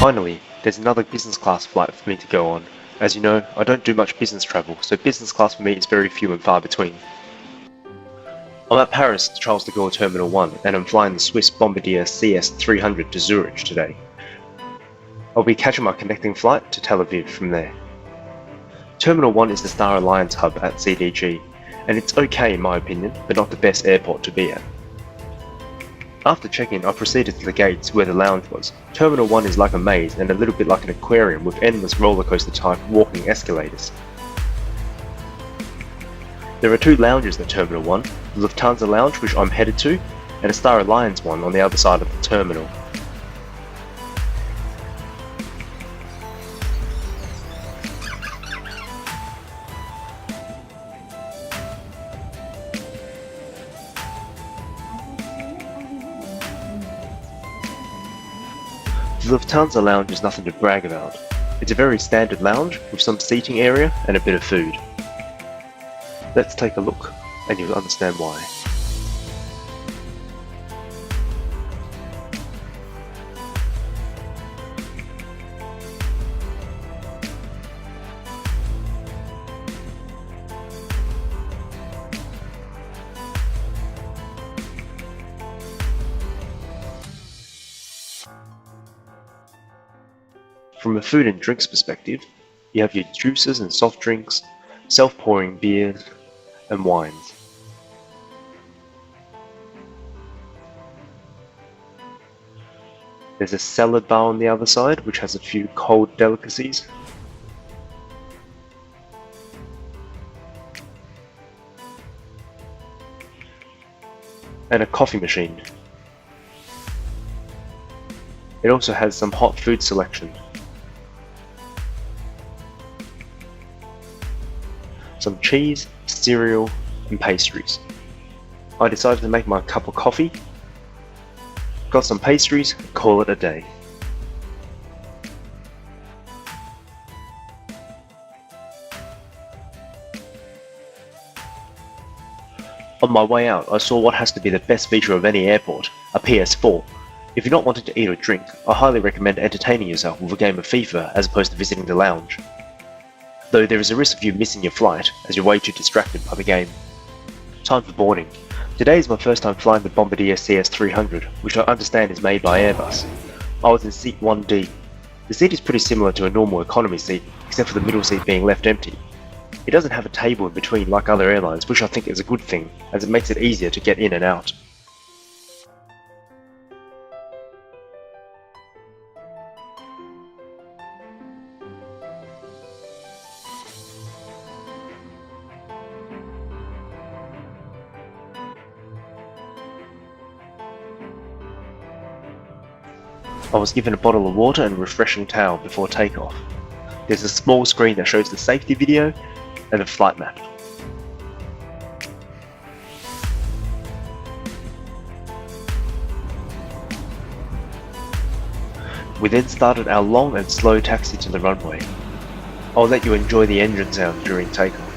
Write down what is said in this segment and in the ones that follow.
Finally, there's another business class flight for me to go on. As you know, I don't do much business travel, so business class for me is very few and far between. I'm at Paris Charles de Gaulle Terminal 1 and I'm flying the Swiss Bombardier CS300 to Zurich today. I'll be catching my connecting flight to Tel Aviv from there. Terminal 1 is the Star Alliance hub at CDG, and it's okay in my opinion, but not the best airport to be at. After check-in, I proceeded to the gates where the lounge was. Terminal 1 is like a maze and a little bit like an aquarium with endless roller coaster type walking escalators. There are two lounges at Terminal 1, the Lufthansa Lounge which I'm headed to, and a Star Alliance one on the other side of the terminal. The Lufthansa Lounge is nothing to brag about. It's a very standard lounge with some seating area and a bit of food. Let's take a look and you'll understand why. From a food and drinks perspective, you have your juices and soft drinks, self-pouring beers, and wines. There's a salad bar on the other side which has a few cold delicacies. And a coffee machine. It also has some hot food selection. Some cheese, cereal, and pastries. I decided to make my cup of coffee, got some pastries, and call it a day. On my way out, I saw what has to be the best feature of any airport, a PS4. If you're not wanting to eat or drink, I highly recommend entertaining yourself with a game of FIFA as opposed to visiting the lounge. Though there is a risk of you missing your flight as you're way too distracted by the game. Time for boarding. Today is my first time flying the Bombardier CS300, which I understand is made by Airbus. I was in seat 1D. The seat is pretty similar to a normal economy seat, except for the middle seat being left empty. It doesn't have a table in between like other airlines, which I think is a good thing, as it makes it easier to get in and out. I was given a bottle of water and a refreshing towel before takeoff. There's a small screen that shows the safety video and a flight map. We then started our long and slow taxi to the runway. I'll let you enjoy the engine sound during takeoff.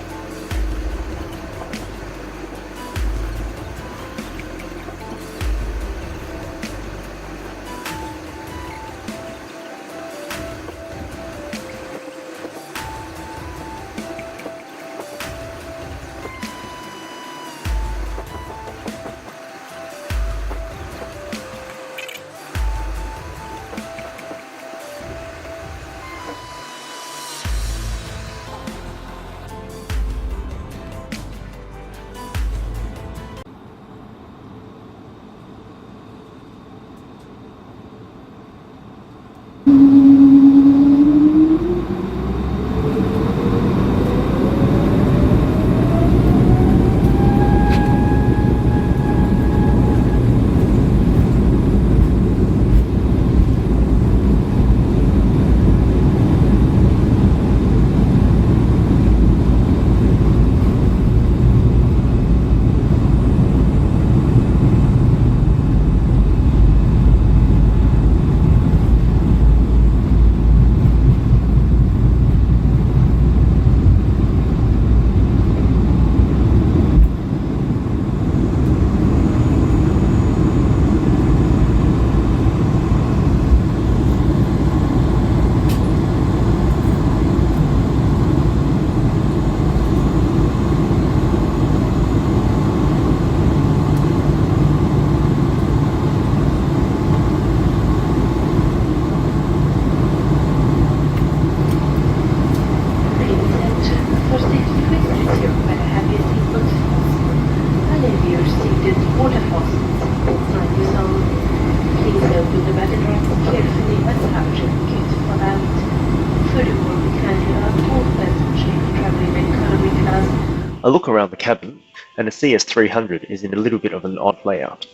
I look around the cabin, and the CS300 is in a little bit of an odd layout.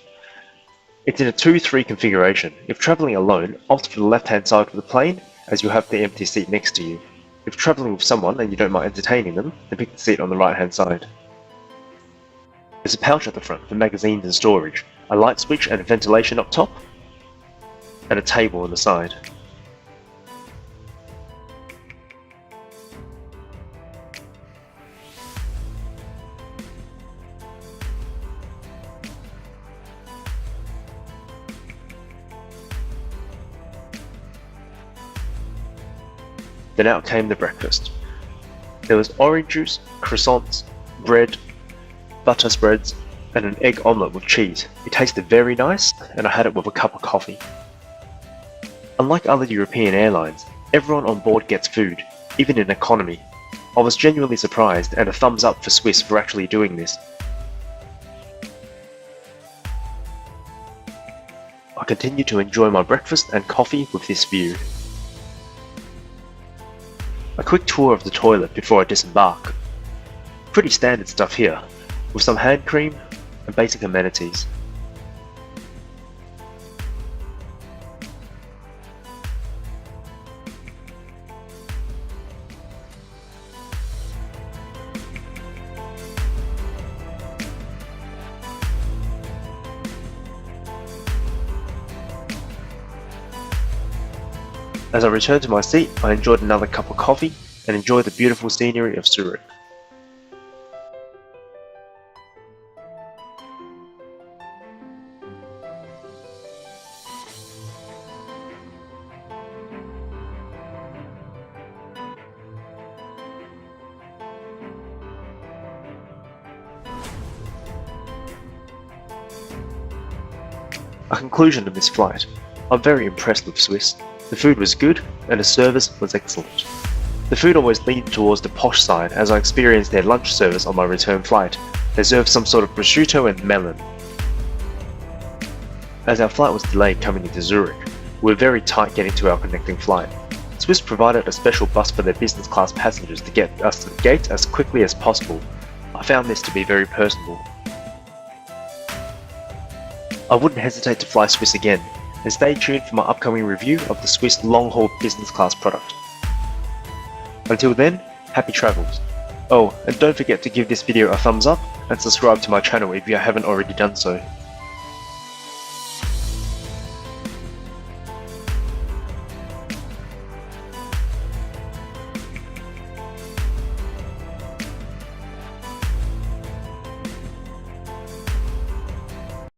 It's in a 2-3 configuration. If travelling alone, opt for the left-hand side of the plane, as you'll have the empty seat next to you. If travelling with someone and you don't mind entertaining them, then pick the seat on the right-hand side. There's a pouch at the front for magazines and storage, a light switch and ventilation up top, and a table on the side. Then out came the breakfast. There was orange juice, croissants, bread, butter spreads, and an egg omelette with cheese. It tasted very nice, and I had it with a cup of coffee. Unlike other European airlines, everyone on board gets food, even in economy. I was genuinely surprised, and a thumbs up for Swiss for actually doing this. I continued to enjoy my breakfast and coffee with this view. A quick tour of the toilet before I disembark. Pretty standard stuff here, with some hand cream and basic amenities. As I returned to my seat, I enjoyed another cup of coffee and enjoyed the beautiful scenery of Zurich. A conclusion of this flight. I'm very impressed with Swiss. The food was good, and the service was excellent. The food always leaned towards the posh side as I experienced their lunch service on my return flight. They served some sort of prosciutto and melon. As our flight was delayed coming into Zurich, we were very tight getting to our connecting flight. Swiss provided a special bus for their business class passengers to get us to the gate as quickly as possible. I found this to be very personable. I wouldn't hesitate to fly Swiss again, and stay tuned for my upcoming review of the Swiss long-haul business class product. Until then, happy travels. Oh, and don't forget to give this video a thumbs up and subscribe to my channel if you haven't already done so.